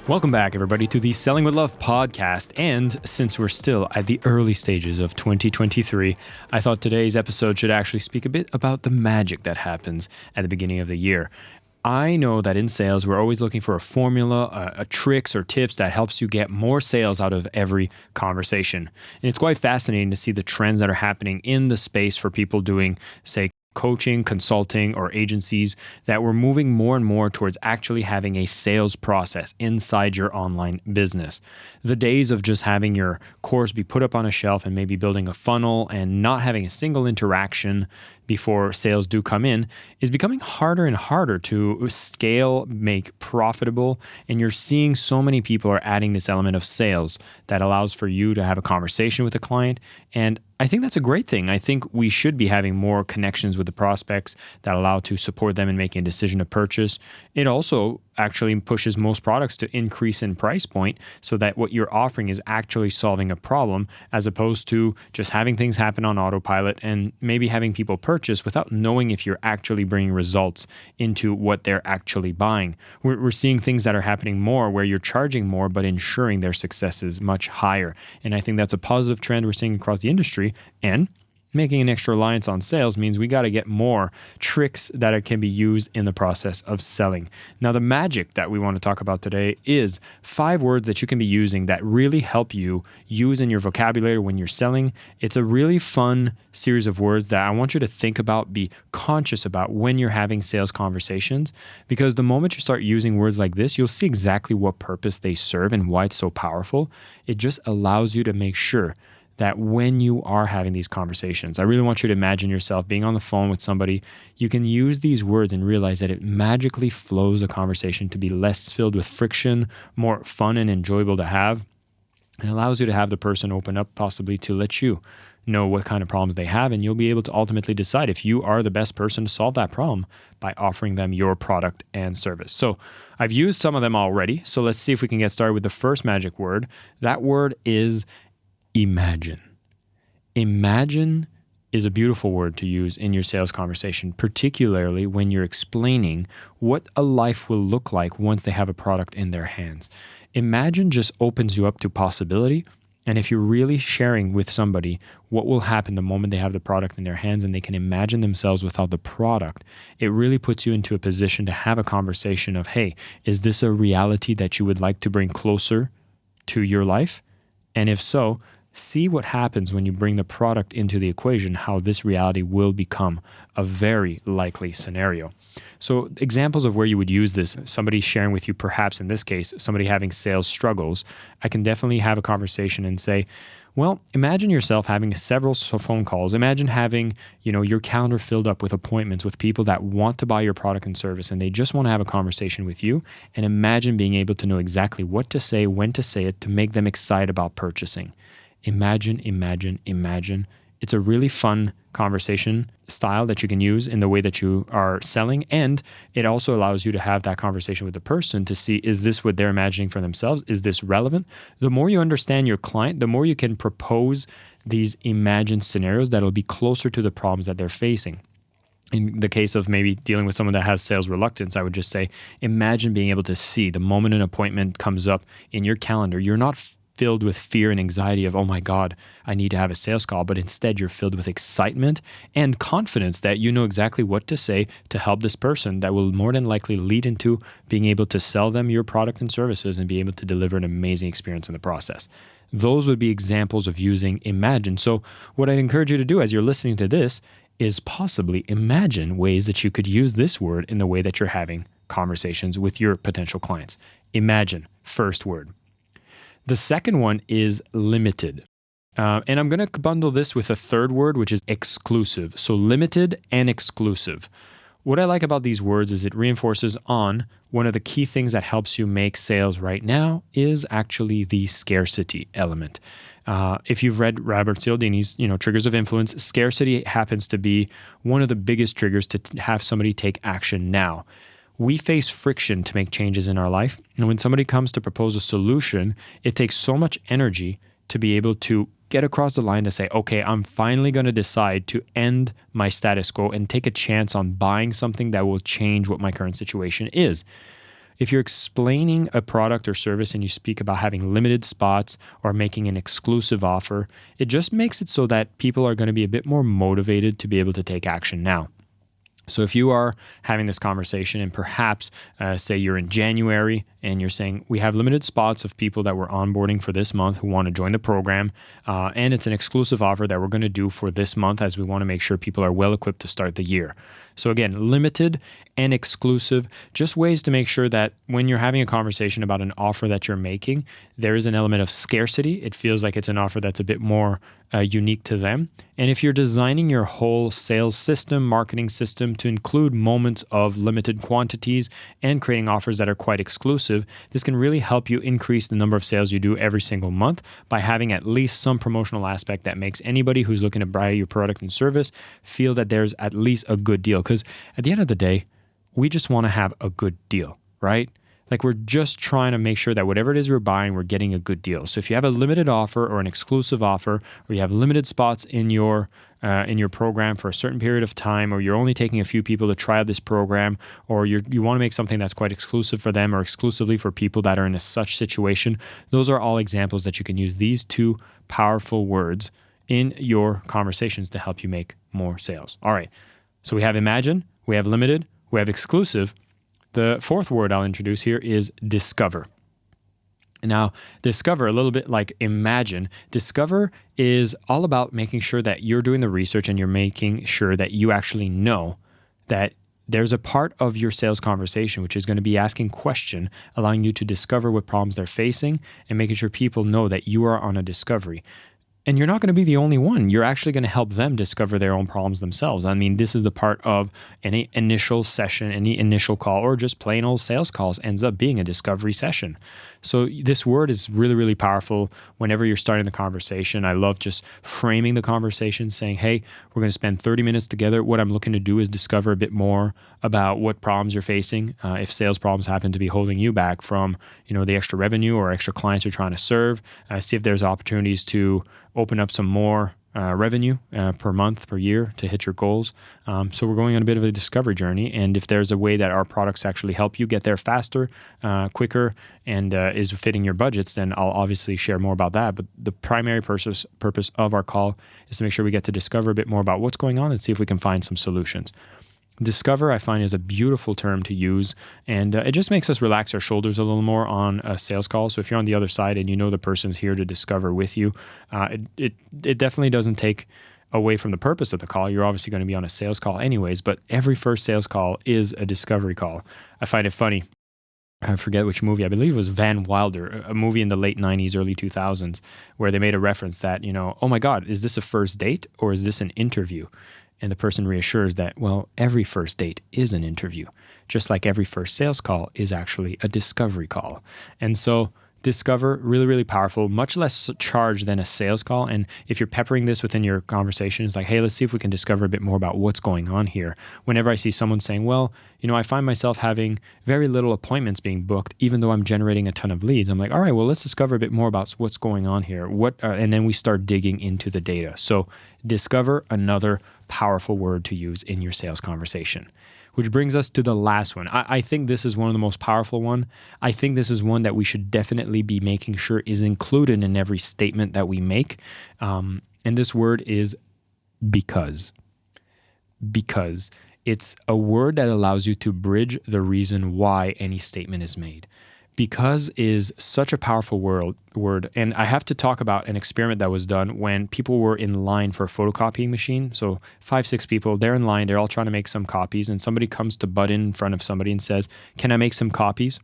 Welcome back, everybody, to the Selling with Love podcast. And since we're still at the early stages of 2023, I thought today's episode should actually speak a bit about the magic that happens at the beginning of the year. I know that in sales, we're always looking for a formula, a tricks or tips that helps you get more sales out of every conversation. And it's quite fascinating to see the trends that are happening in the space for people doing, say, coaching, consulting, or agencies, that we're moving more and more towards actually having a sales process inside your online business. The days of just having your course be put up on a shelf and maybe building a funnel and not having a single interaction before sales do come in is becoming harder and harder to scale, make profitable. And you're seeing so many people are adding this element of sales that allows for you to have a conversation with a client. And I think that's a great thing. I think we should be having more connections with the prospects that allow to support them in making a decision to purchase. It also actually pushes most products to increase in price point so that what you're offering is actually solving a problem, as opposed to just having things happen on autopilot and maybe having people purchase without knowing if you're actually bringing results into what they're actually buying. We're seeing things that are happening more where you're charging more but ensuring their success is much higher. And I think that's a positive trend we're seeing across the industry. And making an extra reliance on sales means we got to get more tricks that can be used in the process of selling. Now, the magic that we want to talk about today is 5 words that you can be using that really help you use in your vocabulary when you're selling. It's a really fun series of words that I want you to think about, be conscious about when you're having sales conversations, because the moment you start using words like this, you'll see exactly what purpose they serve and why it's so powerful. It just allows you to make sure that when you are having these conversations, I really want you to imagine yourself being on the phone with somebody. You can use these words and realize that it magically flows a conversation to be less filled with friction, more fun and enjoyable to have. It allows you to have the person open up possibly to let you know what kind of problems they have, and you'll be able to ultimately decide if you are the best person to solve that problem by offering them your product and service. So I've used some of them already, so let's see if we can get started with the first magic word. That word is imagine. Imagine is a beautiful word to use in your sales conversation, particularly when you're explaining what a life will look like once they have a product in their hands. Imagine just opens you up to possibility. And if you're really sharing with somebody what will happen the moment they have the product in their hands and they can imagine themselves without the product, it really puts you into a position to have a conversation of, hey, is this a reality that you would like to bring closer to your life? And if so, see what happens when you bring the product into the equation, how this reality will become a very likely scenario. So examples of where you would use this, somebody sharing with you, perhaps in this case, somebody having sales struggles, I can definitely have a conversation and say, well, imagine yourself having several phone calls. Imagine having, your calendar filled up with appointments with people that want to buy your product and service, and they just want to have a conversation with you. And imagine being able to know exactly what to say, when to say it, to make them excited about purchasing. Imagine, imagine, imagine. It's a really fun conversation style that you can use in the way that you are selling. And it also allows you to have that conversation with the person to see, is this what they're imagining for themselves? Is this relevant? The more you understand your client, the more you can propose these imagined scenarios that'll be closer to the problems that they're facing. In the case of maybe dealing with someone that has sales reluctance, I would just say, imagine being able to see the moment an appointment comes up in your calendar, you're not filled with fear and anxiety of, oh my God, I need to have a sales call, but instead you're filled with excitement and confidence that you know exactly what to say to help this person that will more than likely lead into being able to sell them your product and services and be able to deliver an amazing experience in the process. Those would be examples of using imagine. So what I'd encourage you to do as you're listening to this is possibly imagine ways that you could use this word in the way that you're having conversations with your potential clients. Imagine, first word. The second one is limited. And I'm going to bundle this with a third word, which is exclusive. So limited and exclusive. What I like about these words is it reinforces on one of the key things that helps you make sales right now is actually the scarcity element. If you've read Robert Cialdini's, Triggers of Influence, scarcity happens to be one of the biggest triggers to have somebody take action now. We face friction to make changes in our life. And when somebody comes to propose a solution, it takes so much energy to be able to get across the line to say, okay, I'm finally going to decide to end my status quo and take a chance on buying something that will change what my current situation is. if you're explaining a product or service and you speak about having limited spots or making an exclusive offer, it just makes it so that people are going to be a bit more motivated to be able to take action now. So if you are having this conversation and perhaps say you're in January and you're saying, we have limited spots of people that we're onboarding for this month who want to join the program, and it's an exclusive offer that we're going to do for this month as we want to make sure people are well equipped to start the year. So again, limited and exclusive, just ways to make sure that when you're having a conversation about an offer that you're making, there is an element of scarcity. It feels like it's an offer that's a bit more unique to them. And if you're designing your whole sales system, marketing system to include moments of limited quantities and creating offers that are quite exclusive, this can really help you increase the number of sales you do every single month by having at least some promotional aspect that makes anybody who's looking to buy your product and service feel that there's at least a good deal. Because at the end of the day, we just want to have a good deal, right? Like we're just trying to make sure that whatever it is we're buying, we're getting a good deal. So if you have a limited offer or an exclusive offer, or you have limited spots in your program for a certain period of time, or you're only taking a few people to try out this program, or you want to make something that's quite exclusive for them or exclusively for people that are in a such situation, those are all examples that you can use these two powerful words in your conversations to help you make more sales. All right. So we have imagine, we have limited, we have exclusive. The fourth word I'll introduce here is discover. Now, discover, a little bit like imagine, discover is all about making sure that you're doing the research and you're making sure that you actually know that there's a part of your sales conversation which is going to be asking question, allowing you to discover what problems they're facing and making sure people know that you are on a discovery. And you're not going to be the only one. You're actually going to help them discover their own problems themselves. I mean, this is the part of any initial session, any initial call, or just plain old sales calls ends up being a discovery session. So this word is really, really powerful whenever you're starting the conversation. I love just framing the conversation, saying, hey, we're going to spend 30 minutes together. What I'm looking to do is discover a bit more about what problems you're facing. If sales problems happen to be holding you back from, the extra revenue or extra clients you're trying to serve, see if there's opportunities to open up some more revenue per month, per year to hit your goals. So we're going on a bit of a discovery journey. And if there's a way that our products actually help you get there faster, quicker, and is fitting your budgets, then I'll obviously share more about that. But the primary purpose of our call is to make sure we get to discover a bit more about what's going on and see if we can find some solutions. Discover, I find, is a beautiful term to use, and it just makes us relax our shoulders a little more on a sales call. So if you're on the other side and you know the person's here to discover with you, it definitely doesn't take away from the purpose of the call. You're obviously going to be on a sales call anyways, but every first sales call is a discovery call. I find it funny. I forget which movie. I believe it was Van Wilder, a movie in the late 90s, early 2000s, where they made a reference that, oh my God, is this a first date or is this an interview? And the person reassures that, well, every first date is an interview, just like every first sales call is actually a discovery call. And so discover, really, really powerful, much less charge than a sales call. And if you're peppering this within your conversation, it's like, hey, let's see if we can discover a bit more about what's going on here. Whenever I see someone saying, well, I find myself having very little appointments being booked, even though I'm generating a ton of leads. I'm like, all right, well, let's discover a bit more about what's going on here. And then we start digging into the data. So discover, another powerful word to use in your sales conversation. Which brings us to the last one. I think this is one of the most powerful one. I think this is one that we should definitely be making sure is included in every statement that we make. And this word is because. Because it's a word that allows you to bridge the reason why any statement is made. Because is such a powerful word. And I have to talk about an experiment that was done when people were in line for a photocopying machine. So 5-6 people, they're in line, they're all trying to make some copies, and somebody comes to butt in front of somebody and says, can I make some copies?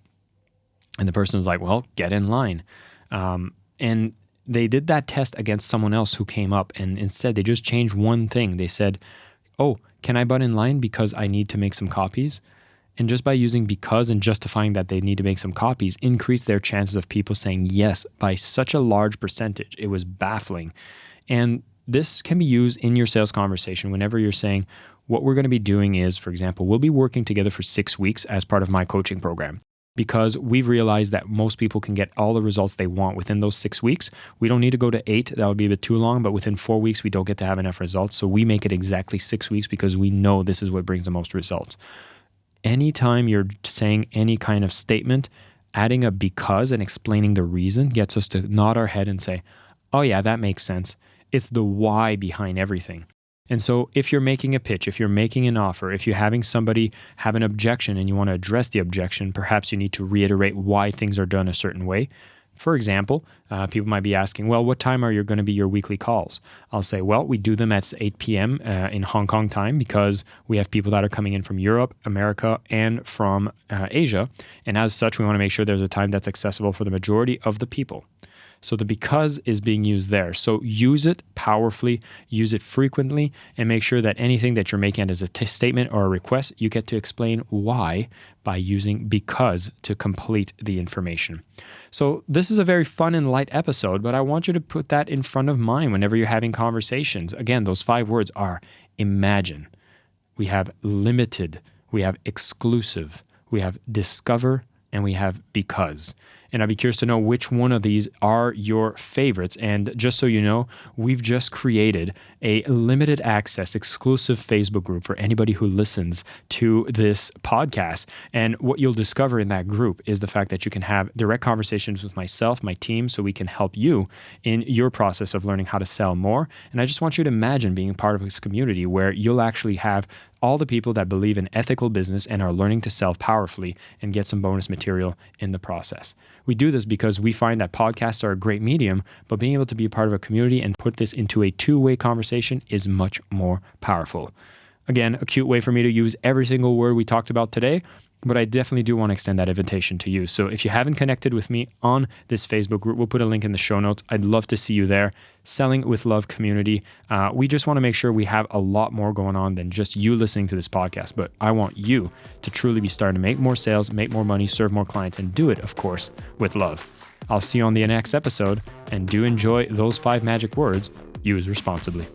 And the person's like, well, get in line. And they did that test against someone else who came up, and instead they just changed one thing. They said, oh, can I butt in line because I need to make some copies? And just by using because and justifying that they need to make some copies, increase their chances of people saying yes by such a large percentage. It was baffling. And this can be used in your sales conversation whenever you're saying, what we're going to be doing is, for example, we'll be working together for 6 weeks as part of my coaching program. Because we've realized that most people can get all the results they want within those 6 weeks. We don't need to go to 8. That would be a bit too long, but within 4 weeks, we don't get to have enough results. So we make it exactly 6 weeks because we know this is what brings the most results. anytime you're saying any kind of statement, adding a because and explaining the reason gets us to nod our head and say, oh yeah, that makes sense. It's the why behind everything. And so if you're making a pitch, if you're making an offer, if you're having somebody have an objection and you want to address the objection, perhaps you need to reiterate why things are done a certain way. For example, people might be asking, well, what time are going to be your weekly calls? I'll say, well, we do them at 8 p.m. In Hong Kong time because we have people that are coming in from Europe, America, and from Asia. And as such, we want to make sure there's a time that's accessible for the majority of the people. So the because is being used there. So use it powerfully, use it frequently, and make sure that anything that you're making as a statement or a request, you get to explain why by using because to complete the information. So this is a very fun and light episode, but I want you to put that in front of mind whenever you're having conversations. Again, those 5 words are imagine. We have limited, we have exclusive, we have discover, and we have because. And I'd be curious to know which one of these are your favorites. And just so you know, we've just created a limited access exclusive Facebook group for anybody who listens to this podcast. And what you'll discover in that group is the fact that you can have direct conversations with myself, my team, so we can help you in your process of learning how to sell more. And I just want you to imagine being part of this community where you'll actually have all the people that believe in ethical business and are learning to sell powerfully and get some bonus material in the process. We do this because we find that podcasts are a great medium, but being able to be a part of a community and put this into a two-way conversation is much more powerful. Again, a cute way for me to use every single word we talked about today, but I definitely do want to extend that invitation to you. So if you haven't connected with me on this Facebook group, we'll put a link in the show notes. I'd love to see you there. Selling with Love community. We just want to make sure we have a lot more going on than just you listening to this podcast, but I want you to truly be starting to make more sales, make more money, serve more clients, and do it, of course, with love. I'll see you on the next episode, and do enjoy those 5 magic words. Use responsibly.